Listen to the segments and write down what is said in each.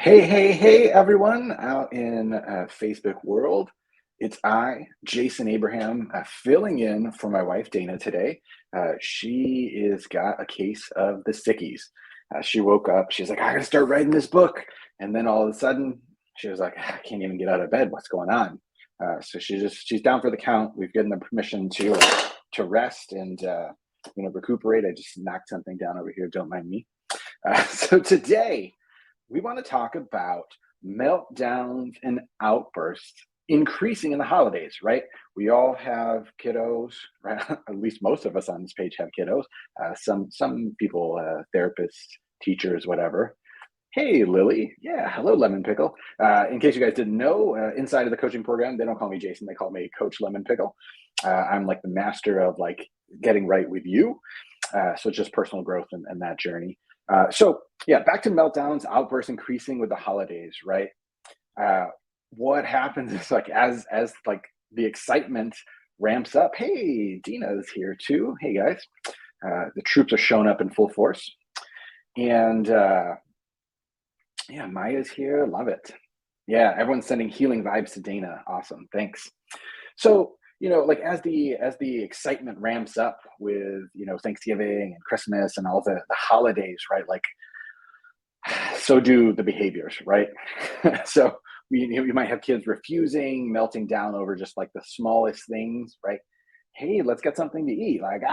Hey, everyone out in Facebook world. It's I, Jason Abraham, filling in for my wife, Dana, today. She is got a case of the sickies. She woke up, she's like, I gotta start writing this book. And then all of a sudden, she was like, I can't even get out of bed. What's going on? So she's down for the count. We've given them permission to rest and recuperate. I just knocked something down over here. Don't mind me. So today, we want to talk about meltdowns and outbursts increasing in the holidays, right? We all have kiddos, right? At least most of us on this page have kiddos. Some people, therapists, teachers, whatever. Hey, Lily. Yeah, hello, Lemon Pickle. In case you guys didn't know, inside of the coaching program, they don't call me Jason; they call me Coach Lemon Pickle. I'm like the master of like getting right with you. So it's just personal growth and that journey. So yeah, back to meltdowns, outbursts increasing with the holidays, right? Uh, what happens is like as like the excitement ramps up. Hey, Dina's here too. Hey guys, the troops are showing up in full force, and yeah, Maya's here. Love it. Yeah, everyone's sending healing vibes to Dana. Awesome, thanks. So, like as the excitement ramps up with, Thanksgiving and Christmas and all the holidays, right? Like, so do the behaviors, right? So we might have kids refusing, melting down over just like the smallest things, right? Hey, let's get something to eat. Like,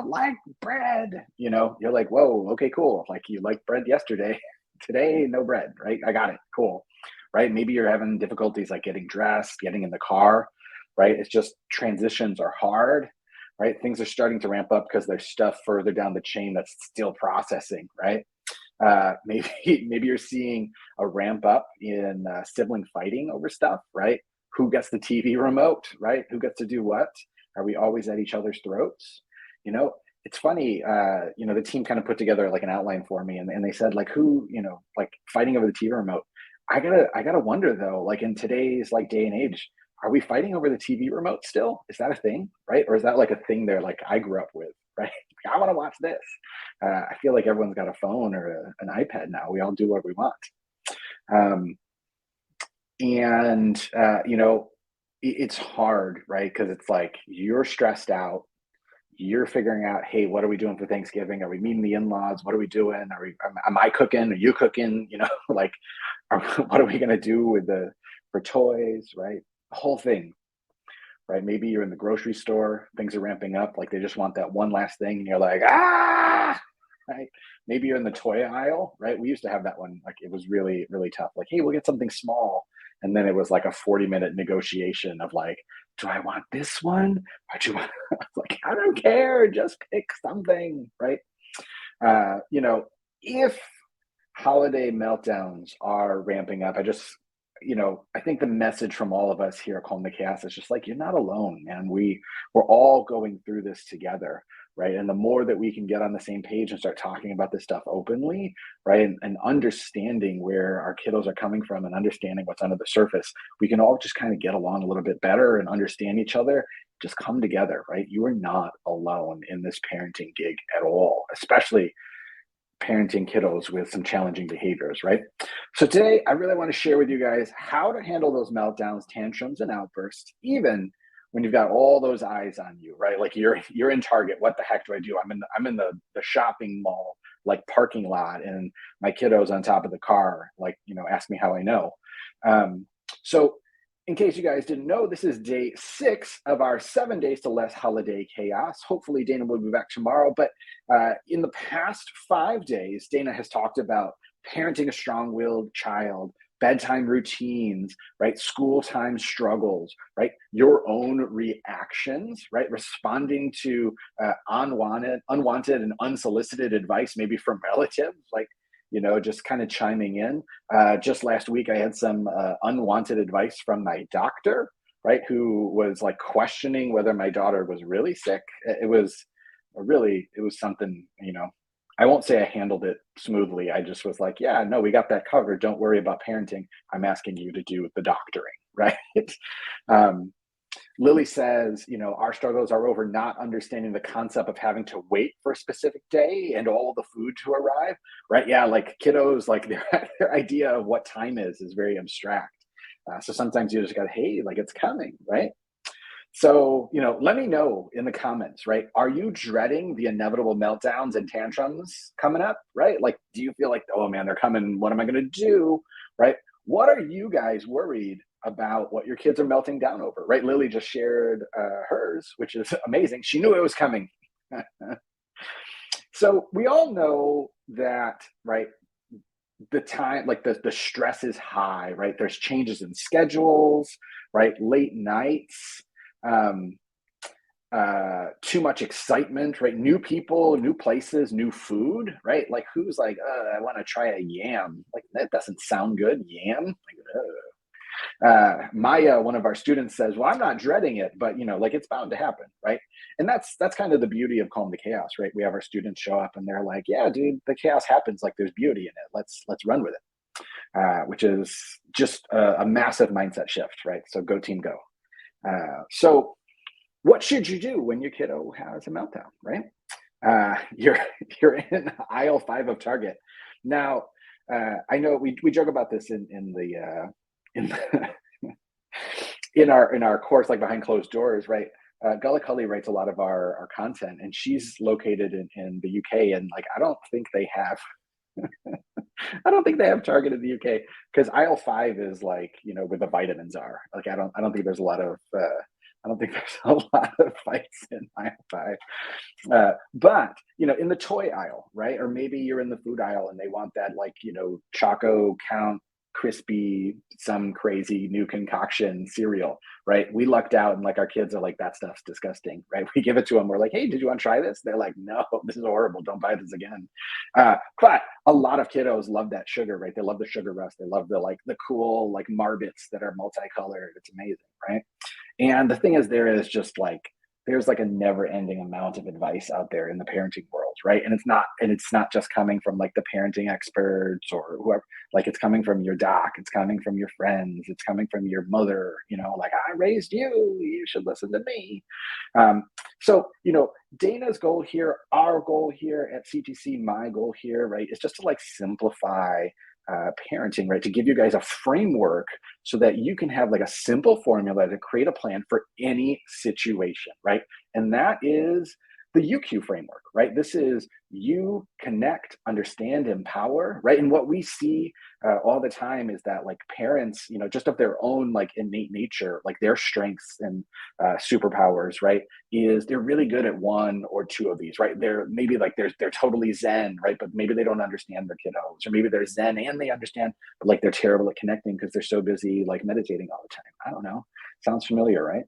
like bread. You're like, whoa, okay, cool. Like you liked bread yesterday. Today, no bread, right? I got it. Cool. Right. Maybe you're having difficulties like getting dressed, getting in the car, right? It's just transitions are hard, right? Things are starting to ramp up because there's stuff further down the chain that's still processing, right? Maybe maybe you're seeing a ramp up in sibling fighting over stuff, right? Who gets the TV remote, right? Who gets to do what? Are we always at each other's throats? You know, it's funny. The team kind of put together like an outline for me, and they said like who, like fighting over the TV remote. I gotta wonder though, like in today's like day and age, are we fighting over the TV remote still? Is that a thing, right? Or is that like a thing there like I grew up with, right? I want to watch this. I feel like everyone's got a phone or an iPad now. We all do what we want. Um, and, it's hard, right? Because it's like you're stressed out. You're figuring out, hey, what are we doing for Thanksgiving? Are we meeting the in laws? What are we doing? Am I cooking? Are you cooking? Like, what are we going to do for toys, right? The whole thing, right? Maybe you're in the grocery store, things are ramping up, like they just want that one last thing, and you're like, right? Maybe you're in the toy aisle, right? We used to have that one, like it was really, really tough. Like, hey, we'll get something small. And then it was like a 40-minute negotiation of like, do I want this one? Or do I like, I don't care, just pick something, right? If holiday meltdowns are ramping up, I think the message from all of us here at Calm the Chaos is just like, you're not alone, man. We're all going through this together, right? And the more that we can get on the same page and start talking about this stuff openly, right? And understanding where our kiddos are coming from and understanding what's under the surface, we can all just kind of get along a little bit better and understand each other. Just come together, right? You are not alone in this parenting gig at all, especially parenting kiddos with some challenging behaviors, right? So today, I really want to share with you guys how to handle those meltdowns, tantrums, and outbursts, even when you've got all those eyes on you, right? Like you're in Target. What the heck do I do? I'm in the shopping mall, like parking lot, and my kiddo's on top of the car. Like, ask me how I know. So in case you guys didn't know, this is day 6 of our 7 days to less holiday chaos. Hopefully, Dana will be back tomorrow. But in the past 5 days, Dana has talked about parenting a strong willed child, bedtime routines, right? School time struggles, right? Your own reactions, right? Responding to unwanted, and unsolicited advice, maybe from relatives, like, just kind of chiming in. Just last week, I had some unwanted advice from my doctor, right? Who was like questioning whether my daughter was really sick. It was something, I won't say I handled it smoothly. I just was like, yeah, no, we got that covered. Don't worry about parenting. I'm asking you to do the doctoring, right? um, Lily says, our struggles are over not understanding the concept of having to wait for a specific day and all the food to arrive, right? Yeah, like kiddos, like their idea of what time is very abstract. So sometimes you just got, hey, like it's coming, right? So, let me know in the comments, right? Are you dreading the inevitable meltdowns and tantrums coming up, right? Like, do you feel like, oh man, they're coming. What am I going to do, right? What are you guys worried about what your kids are melting down over, right? Lily just shared hers, which is amazing. She knew it was coming. So we all know that, right? The time, like the stress is high, right? There's changes in schedules, right? Late nights, um, too much excitement, right? New people, new places, new food, right? Like who's like, I want to try a yam. Like that doesn't sound good. Yam. Maya, one of our students, says, well, I'm not dreading it, but like it's bound to happen, right? And that's kind of the beauty of Calm the Chaos, right? We have our students show up and they're like, yeah, dude, the chaos happens, like there's beauty in it. Let's run with it. Which is just a massive mindset shift, right? So go team go. So what should you do when your kiddo has a meltdown, right? You're in aisle 5 of Target. Now, I know we joke about this in the in our course, like behind closed doors, right? Gullah Cully writes a lot of our content, and she's located in the UK, and like I don't think they have Target in the UK because aisle 5 is like where the vitamins are. Like I don't think there's a lot of I don't think there's a lot of fights in aisle 5. But in the toy aisle, right? Or maybe you're in the food aisle and they want that like Choco Count crispy, some crazy new concoction cereal, right? We lucked out and like our kids are like, that stuff's disgusting, right? We give it to them. We're like, hey, did you want to try this? They're like, no, this is horrible. Don't buy this again. But a lot of kiddos love that sugar, right? They love the sugar rush. They love the cool like Marbits that are multicolored. It's amazing, right? And the thing is, there's like a never ending amount of advice out there in the parenting world, right? And it's not just coming from like the parenting experts or whoever, like it's coming from your doc, it's coming from your friends, it's coming from your mother, like I raised you, you should listen to me. So, Dana's goal here, our goal here at CTC, my goal here, right, is just to like simplify parenting, right? To give you guys a framework so that you can have like a simple formula to create a plan for any situation, right? And that is the UQ framework, right? This is you connect, understand, empower, right? And what we see all the time is that like parents, just of their own like innate nature, like their strengths and superpowers, right? Is they're really good at one or two of these, right? They're maybe like they're totally Zen, right? But maybe they don't understand their kiddos, or maybe they're Zen and they understand, but like they're terrible at connecting because they're so busy like meditating all the time. I don't know. Sounds familiar, right?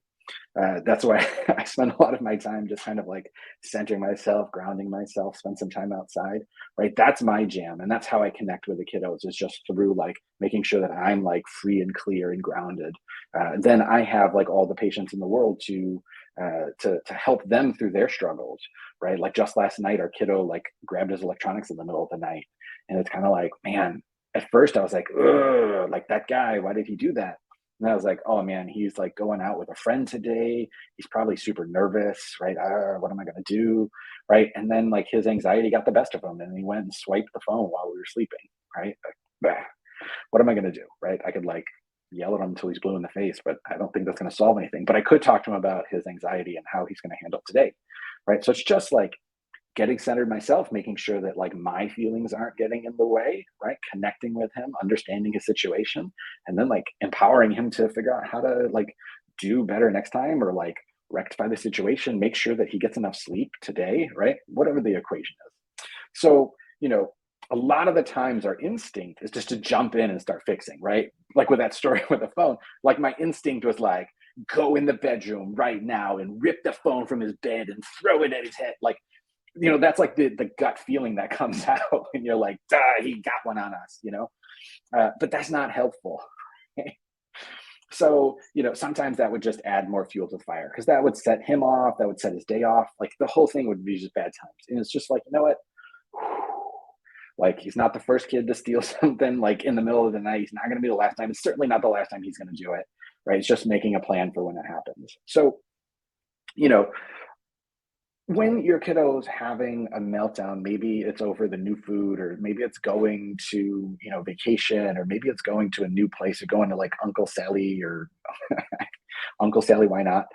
That's why I spend a lot of my time just kind of like centering myself, grounding myself, spend some time outside, right? That's my jam. And that's how I connect with the kiddos, is just through like making sure that I'm like free and clear and grounded. Then I have like all the patience in the world to help them through their struggles, right? Like just last night, our kiddo like grabbed his electronics in the middle of the night. And it's kind of like, man, at first I was like, ugh, like that guy, why did he do that? And I was like, oh man, he's like going out with a friend today. He's probably super nervous, right? What am I going to do? Right. And then like his anxiety got the best of him and he went and swiped the phone while we were sleeping. Right. Like, bah, what am I going to do? Right. I could like yell at him until he's blue in the face, but I don't think that's going to solve anything. But I could talk to him about his anxiety and how he's going to handle it today. Right. So it's just like getting centered myself, making sure that like my feelings aren't getting in the way, right? Connecting with him, understanding his situation, and then like empowering him to figure out how to like do better next time or like rectify the situation, make sure that he gets enough sleep today, right? Whatever the equation is. So, a lot of the times our instinct is just to jump in and start fixing, right? Like with that story with the phone, like my instinct was like, go in the bedroom right now and rip the phone from his bed and throw it at his head. Like, that's like the gut feeling that comes out when you're like, duh, he got one on us, but that's not helpful. So, sometimes that would just add more fuel to the fire because that would set him off, that would set his day off. Like the whole thing would be just bad times. And it's just like, you know what? Like he's not the first kid to steal something like in the middle of the night. He's not going to be the last time. It's certainly not the last time he's going to do it. right? It's just making a plan for when it happens. So, you know, when your kiddo's having a meltdown, maybe it's over the new food, or maybe it's going to, vacation, or maybe it's going to a new place, or going to like Uncle Sally, or Uncle Sally, why not?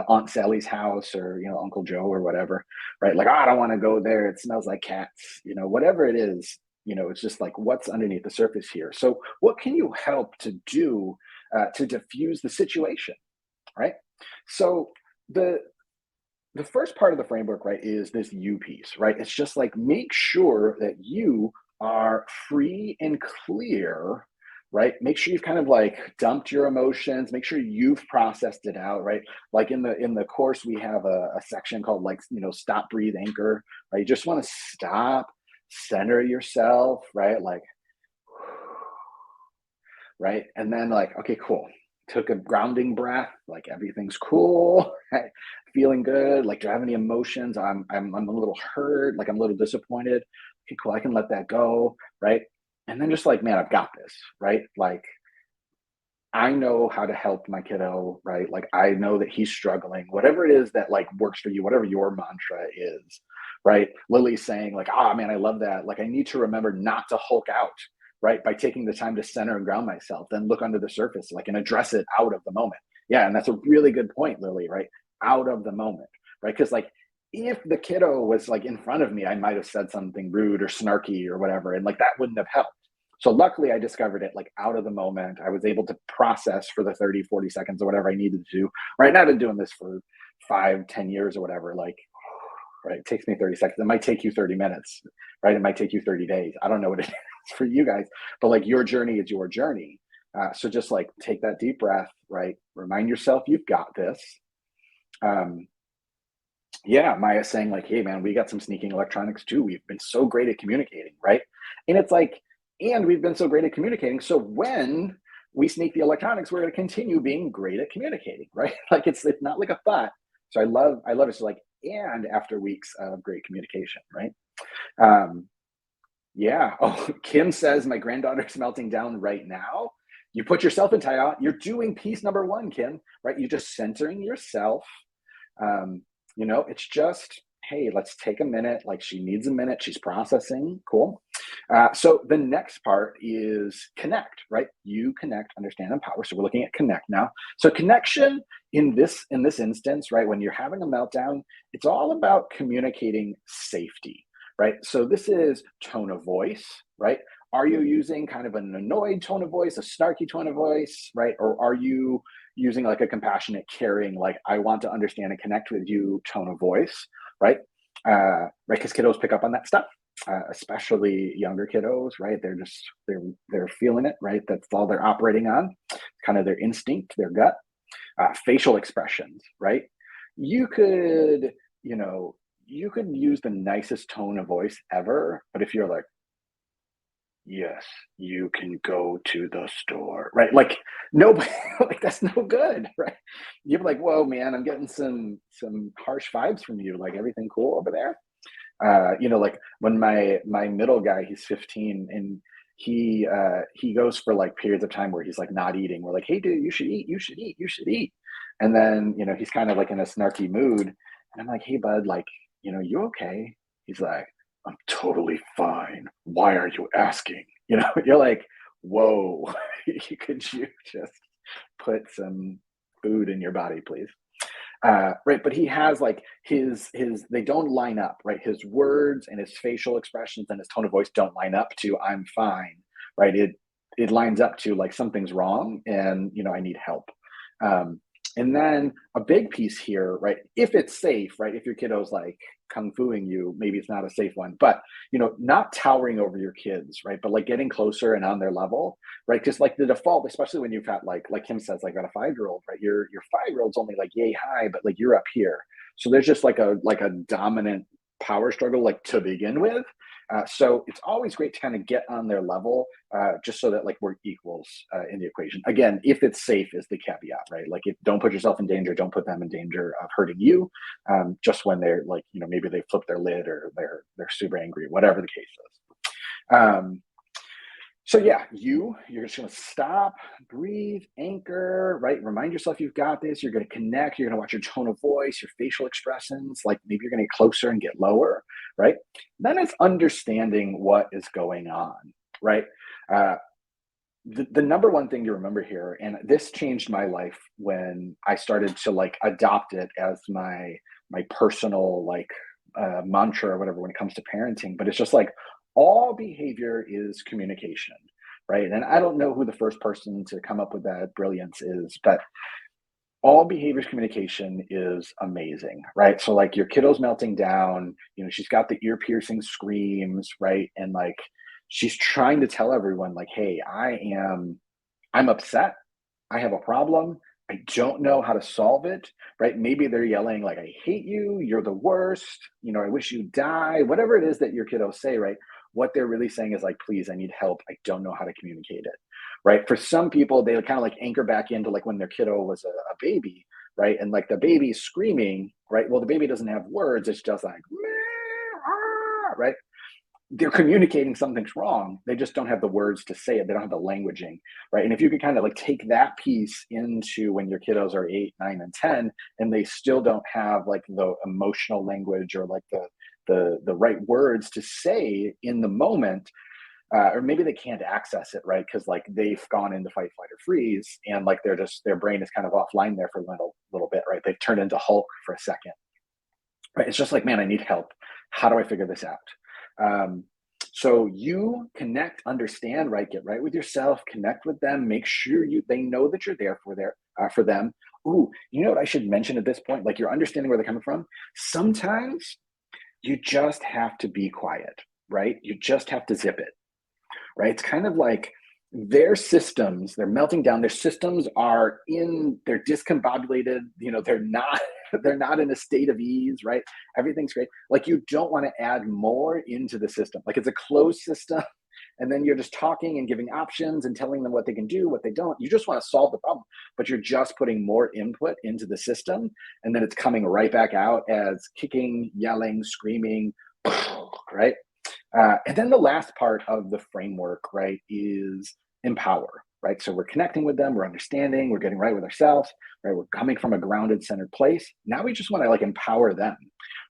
Aunt Sally's house, or, Uncle Joe, or whatever, right? Like, oh, I don't want to go there. It smells like cats, whatever it is, it's just like what's underneath the surface here. So, what can you help to do to diffuse the situation, right? So, the the first part of the framework, right, is this you piece, right? It's just like make sure that you are free and clear, right? Make sure you've kind of like dumped your emotions, make sure you've processed it out, right? Like in the course, we have a section called like, stop, breathe, anchor, right? You just want to stop, center yourself, right? Like, right? And then like, okay, cool. Took a grounding breath, like everything's cool, right? Feeling good. Like, do I have any emotions? I'm a little hurt, like I'm a little disappointed. Okay, cool. I can let that go, right? And then just like, man, I've got this, right? Like, I know how to help my kiddo, right? Like, I know that he's struggling, whatever it is that like works for you, whatever your mantra is, right? Lily's saying like, ah, man, I love that. Like, I need to remember not to Hulk out, right? By taking the time to center and ground myself, then look under the surface, like, and address it out of the moment. Yeah. And that's a really good point, Lily, right? Out of the moment, right? Because like, if the kiddo was like in front of me, I might have said something rude or snarky or whatever, and like that wouldn't have helped. So luckily I discovered it like out of the moment. I was able to process for the 30, 40 seconds or whatever I needed to do. Right. And I've been doing this for 5, 10 years or whatever. Like, right. It takes me 30 seconds. It might take you 30 minutes, right? It might take you 30 days. I don't know what it is for you guys, but like your journey is your journey. So just like take that deep breath, right? Remind yourself you've got this. Yeah, Maya's saying like, hey man, we got some sneaking electronics too. We've been so great at communicating, right? And it's like, and we've been so great at communicating. So when we sneak the electronics, we're going to continue being great at communicating, right? Like it's not like a thought. So I love it. So like, and after weeks of great communication, right? Um, yeah. Oh, Kim says my granddaughter's melting down right now. You put yourself in timeout. You're doing piece number one, Kim, right? You're just centering yourself. Um, it's just, hey, let's take a minute. Like she needs a minute. She's processing. Cool. So the next part is connect, right? You connect, understand, empower. So we're looking at connect now. So connection in this instance, right? When you're having a meltdown, it's all about communicating safety, right? So this is tone of voice, right? Are you using kind of an annoyed tone of voice, a snarky tone of voice, right? Or are you using like a compassionate, caring, like I want to understand and connect with you tone of voice, right? Right, because kiddos pick up on that stuff, especially younger kiddos, right? They're feeling it, right? That's all they're operating on, kind of their instinct, their gut. Facial expressions, right? You could, you could use the nicest tone of voice ever, but if you're like, yes, you can go to the store, right? Like nobody, like that's no good, right? You're like, whoa, man, I'm getting some harsh vibes from you. Like everything cool over there? Like when my middle guy, he's 15, and he goes for like periods of time where he's like not eating. We're like, hey, dude, you should eat, you should eat, you should eat. And then he's kind of like in a snarky mood, and I'm like, hey, bud, like you okay? He's like, I'm totally fine. Why are you asking? You're like, whoa, could you just put some food in your body, please? Right, but he has like his they don't line up, right? His words and his facial expressions and his tone of voice don't line up to I'm fine, right? It lines up to like something's wrong and I need help. And then a big piece here, right? If it's safe, right? If your kiddo's like kung fuing you, maybe it's not a safe one, but not towering over your kids, right? But like getting closer and on their level, right? Because like the default, especially when you've got like Kim says, like got a 5-year-old, right? Your 5-year-old's only like yay high, but like you're up here. So there's just like a dominant power struggle like to begin with. So it's always great to kind of get on their level, just so that like we're equals in the equation. Again, if it's safe is the caveat, right? Like don't put yourself in danger, don't put them in danger of hurting you. Just when they're like, maybe they flip their lid or they're super angry, whatever the case is. So yeah, you're just gonna stop, breathe, anchor, right? Remind yourself you've got this. You're gonna connect. You're gonna watch your tone of voice, your facial expressions. Like maybe you're gonna get closer and get lower, right? Then it's understanding what is going on, right? Uh, the number one thing to remember here, and this changed my life when I started to like adopt it as my personal like mantra or whatever when it comes to parenting. But it's just like all behavior is communication, right? And I don't know who the first person to come up with that brilliance is, but all behaviors communication is amazing, right? So like your kiddo's melting down, she's got the ear piercing screams, right? And like she's trying to tell everyone like, hey, I'm upset. I have a problem. I don't know how to solve it, right? Maybe they're yelling like, I hate you, you're the worst, I wish you die, whatever it is that your kiddos say, right? What they're really saying is like, please, I need help. I don't know how to communicate it, right? For some people, they kind of like anchor back into like when their kiddo was a baby, right? And like the baby's screaming, right? Well, the baby doesn't have words. It's just like, right? They're communicating something's wrong. They just don't have the words to say it. They don't have the languaging, right? And if you could kind of like take that piece into when your kiddos are 8, 9, and 10, and they still don't have like the emotional language or like the right words to say in the moment, or maybe they can't access it, right? Because like they've gone into fight, flight, or freeze, and like they're just their brain is kind of offline there for a little bit, right? They've turned into Hulk for a second, right? It's just like, man, I need help. How do I figure this out? Um, so you connect, understand, right? Get right with yourself, connect with them, make sure they know that you're there for them. Ooh, you know what I should mention at this point? Like you're understanding where they're coming from. Sometimes you just have to be quiet, right? You just have to zip it, right? It's kind of like they're melting down. Their systems they're discombobulated. They're not, they're not in a state of ease, right? Everything's great. Like you don't want to add more into the system. Like it's a closed system. And then you're just talking and giving options and telling them what they can do, what they don't. You just want to solve the problem, but you're just putting more input into the system. And then it's coming right back out as kicking, yelling, screaming, right? And then the last part of the framework, right, is empower, right? So we're connecting with them, we're understanding, we're getting right with ourselves, right? We're coming from a grounded, centered place. Now we just want to like empower them,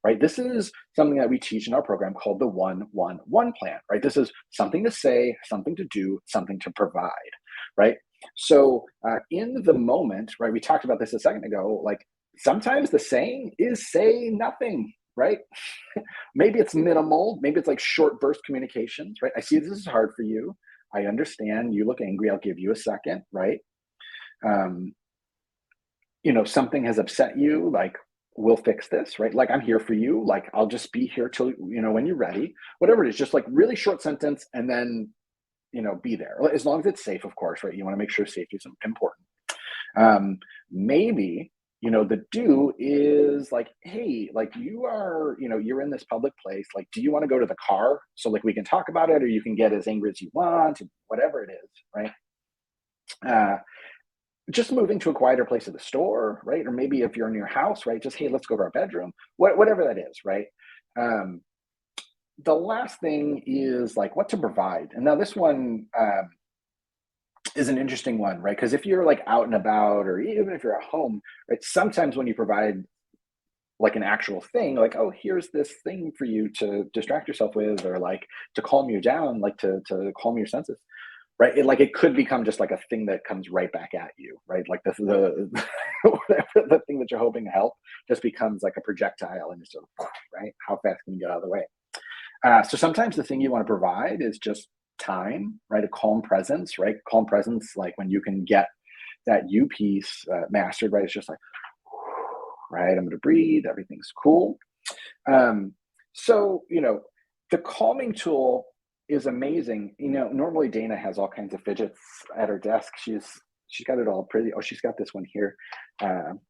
right? This is something that we teach in our program called the 1-1-1 plan, right? This is something to say, something to do, something to provide, right? So in the moment, right, we talked about this a second ago, like sometimes the saying is say nothing, right? Maybe it's minimal, maybe it's like short burst communications, right? I see this is hard for you. I understand you look angry. I'll give you a second, right? Um, something has upset you, like we'll fix this, right? Like I'm here for you. Like I'll just be here till when you're ready. Whatever it is, just like really short sentence and then be there. As long as it's safe, of course, right? You want to make sure safety is important. Maybe the do is like, hey, like you're in this public place, like do you want to go to the car so like we can talk about it, or you can get as angry as you want, whatever it is, right? uh just moving to a quieter place at the store, right? Or maybe if you're in your house, right, just hey, let's go to our bedroom, whatever that is, right? um the last thing is like what to provide. And now this one is an interesting one, right? Because if you're like out and about, or even if you're at home, right, sometimes when you provide like an actual thing, like, oh, here's this thing for you to distract yourself with, or like to calm you down, like to calm your senses, right? It could become just like a thing that comes right back at you, right? Like the whatever the thing that you're hoping to help just becomes like a projectile, and it's sort of right. How fast can you get out of the way? So sometimes the thing you want to provide is just time, right? A calm presence, right? Calm presence, like when you can get that you piece mastered, right? It's just like, right, I'm going to breathe, everything's cool. Um, so, the calming tool is amazing. Normally Dana has all kinds of fidgets at her desk. She's got it all pretty. Oh, she's got this one here. Um,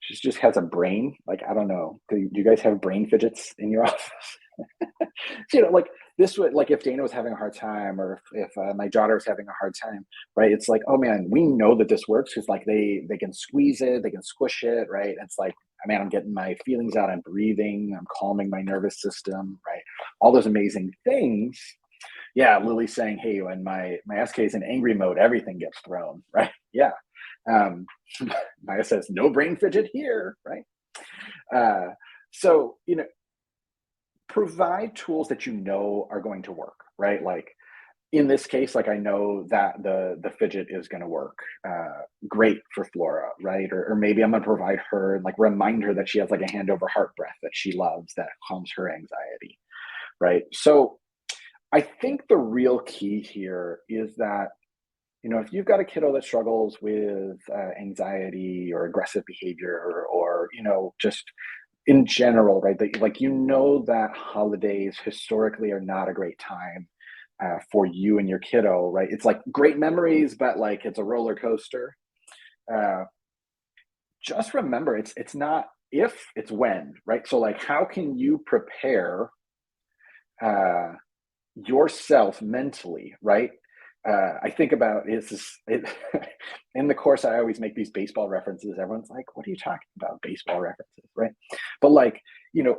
she just has a brain. Like, I don't know. Do you guys have brain fidgets in your office? So, like this would, like if Dana was having a hard time, or if my daughter was having a hard time, right? It's like, oh man, we know that this works because like they can squeeze it, they can squish it, right? It's like, man, I'm getting my feelings out, I'm breathing, I'm calming my nervous system, right? All those amazing things. Yeah, Lily's saying, "Hey, when my SK is in angry mode, everything gets thrown," right? Yeah. Um, Maya says, "No brain fidget here," right? Uh, so, provide tools that you know are going to work, right? Like in this case, like I know that the fidget is going to work great for Flora, right? Or maybe I'm going to provide her and like remind her that she has like a hand over heart breath that she loves that calms her anxiety, right? So I think the real key here is that if you've got a kiddo that struggles with anxiety or aggressive behavior or just in general, right? That like that holidays historically are not a great time for you and your kiddo, right? It's like great memories, but like it's a roller coaster. Uh, just remember, it's not if, it's when, right? So like, how can you prepare uh, yourself mentally, right? I think about in the course. I always make these baseball references. Everyone's like, "What are you talking about? Baseball references, right?" But like,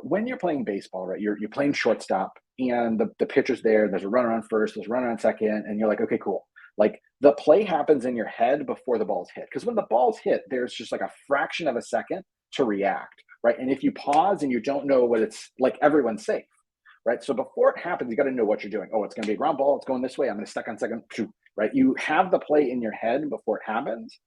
when you're playing baseball, right? You're playing shortstop, and the pitcher's there. There's a runner on first. There's a runner on second, and you're like, "Okay, cool." Like the play happens in your head before the ball's hit, because when the ball's hit, there's just like a fraction of a second to react, right? And if you pause and you don't know what it's like, everyone's safe, right? So before it happens, you got to know what you're doing. Oh, it's going to be a ground ball. It's going this way. I'm going to stuck on second, right? You have the play in your head before it happens.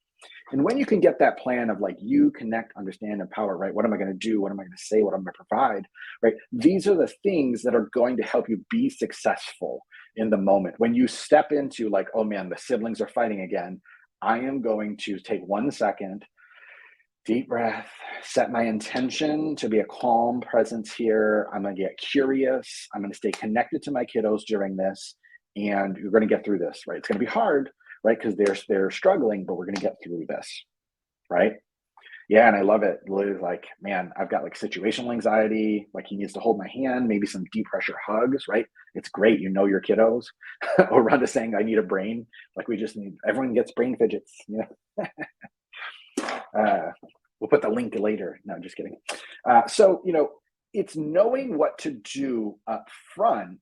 And when you can get that plan of like you connect, understand, empower, right? What am I going to do? What am I going to say? What am I going to provide? Right? These are the things that are going to help you be successful in the moment. When you step into like, oh man, the siblings are fighting again. I am going to take 1 second, deep breath, set my intention to be a calm presence here. I'm going to get curious. I'm going to stay connected to my kiddos during this. And you're going to get through this, right? It's going to be hard, right? Because they're struggling, but we're going to get through this, right? Yeah, and I love it. Lily's like, man, I've got like situational anxiety. Like he needs to hold my hand, maybe some deep pressure hugs, right? It's great. You know your kiddos. Or Rhonda saying, I need a brain. Like we just need, everyone gets brain fidgets, we'll put the link later. No, just kidding. So, it's knowing what to do up front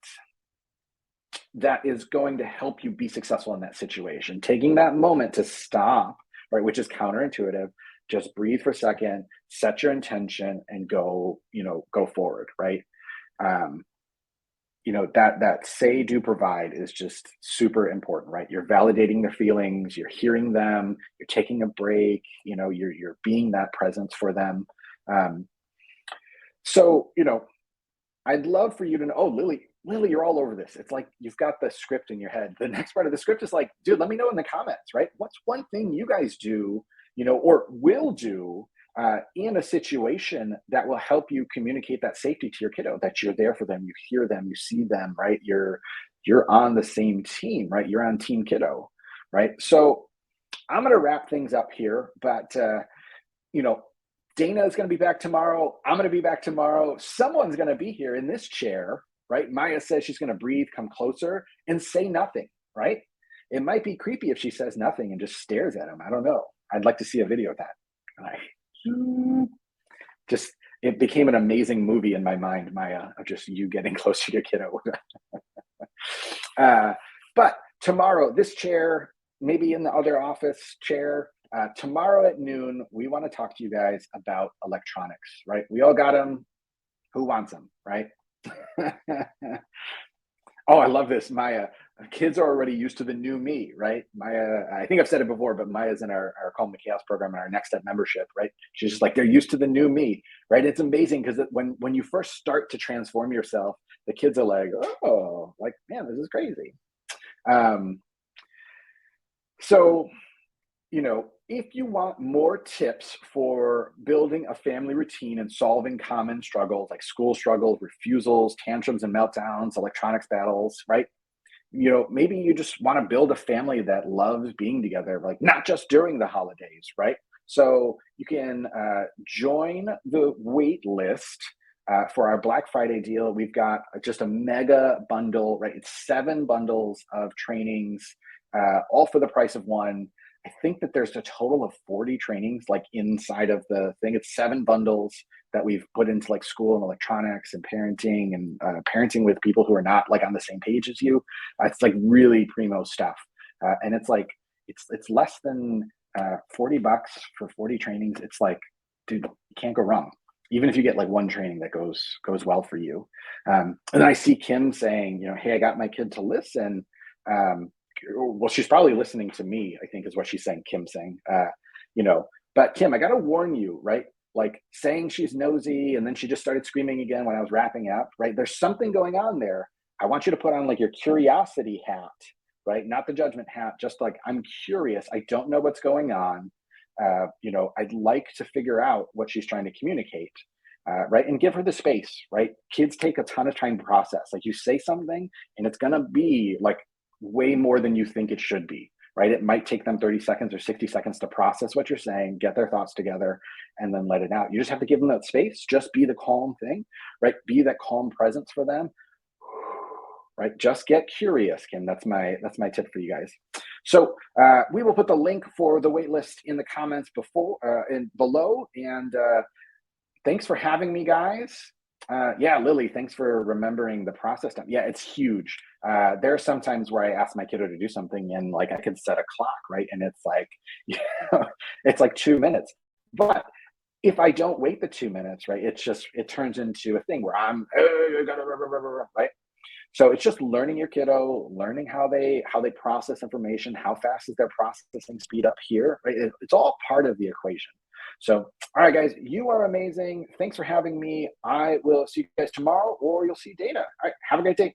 that is going to help you be successful in that situation. Taking that moment to stop, right, which is counterintuitive. Just breathe for a second, set your intention, and go forward, right? Um, that say, do, provide is just super important, right? You're validating their feelings, you're hearing them, you're taking a break, you're being that presence for them. um, so I'd love for you to know. Oh, Lily, you're all over this. It's like you've got the script in your head. The next part of the script is like, dude, let me know in the comments, right? What's one thing you guys do, or will do in a situation that will help you communicate that safety to your kiddo, that you're there for them, you hear them, you see them, right? You're on the same team, right? You're on team kiddo, right? So I'm going to wrap things up here, but you know, Dana is going to be back tomorrow. I'm going to be back tomorrow. Someone's going to be here in this chair, right? Maya says she's going to breathe, come closer, and say nothing, right? It might be creepy if she says nothing and just stares at him. I don't know. I'd like to see a video of that. Like, just, it became an amazing movie in my mind, Maya, of just you getting closer to your kiddo. But tomorrow, this chair, maybe in the other office chair, tomorrow at noon, we want to talk to you guys about electronics, right? We all got them. Who wants them, right? Oh, I love this, Maya. Kids are already used to the new me, right? Maya, I think I've said it before, but Maya's in our Calm the Chaos program and our Next Step membership, right? She's just like, they're used to the new me, right? It's amazing because when you first start to transform yourself, the kids are like, oh, like, man, this is crazy. Um, so, if you want more tips for building a family routine and solving common struggles like school struggles, refusals, tantrums and meltdowns, electronics battles, right? Maybe you just want to build a family that loves being together, like not just during the holidays, right? So you can join the wait list for our Black Friday deal. We've got just a mega bundle, right? It's 7 bundles of trainings, all for the price of one. I think that there's a total of 40 trainings like inside of the thing. It's 7 bundles. that we've put into like school and electronics and parenting with people who are not like on the same page as you. It's like really primo stuff. And it's like, it's less than $40 for 40 trainings. It's like, dude, you can't go wrong. Even if you get like one training that goes well for you. And then I see Kim saying, you know, hey, I got my kid to listen. Well, she's probably listening to me, I think is what she's saying, Kim saying, you know, but Kim, I got to warn you, right? Like saying she's nosy and then she just started screaming again when I was wrapping up, right? There's something going on there. I want you to put on like your curiosity hat, right? Not the judgment hat, just like, I'm curious. I don't know what's going on. You know, I'd like to figure out what she's trying to communicate, right? And give her the space, right? Kids take a ton of time to process. Like you say something and it's going to be like way more than you think it should be, right? It might take them 30 seconds or 60 seconds to process what you're saying, get their thoughts together, and then let it out. You just have to give them that space. Just be the calm thing, right? Be that calm presence for them, right? Just get curious, Kim. That's my tip for you guys. So we will put the link for the wait list in the comments below. And thanks for having me, guys. Yeah, Lily, thanks for remembering the process time. Yeah, it's huge. There are some times where I ask my kiddo to do something and like I could set a clock, right? And it's like, you know, it's like 2 minutes. But if I don't wait the 2 minutes, right, it turns into a thing where I'm, right? So it's just learning your kiddo, learning how they process information, how fast is their processing speed up here, right? It's all part of the equation. So, all right, guys, you are amazing. Thanks for having me. I will see you guys tomorrow, or you'll see Dana. All right, have a great day.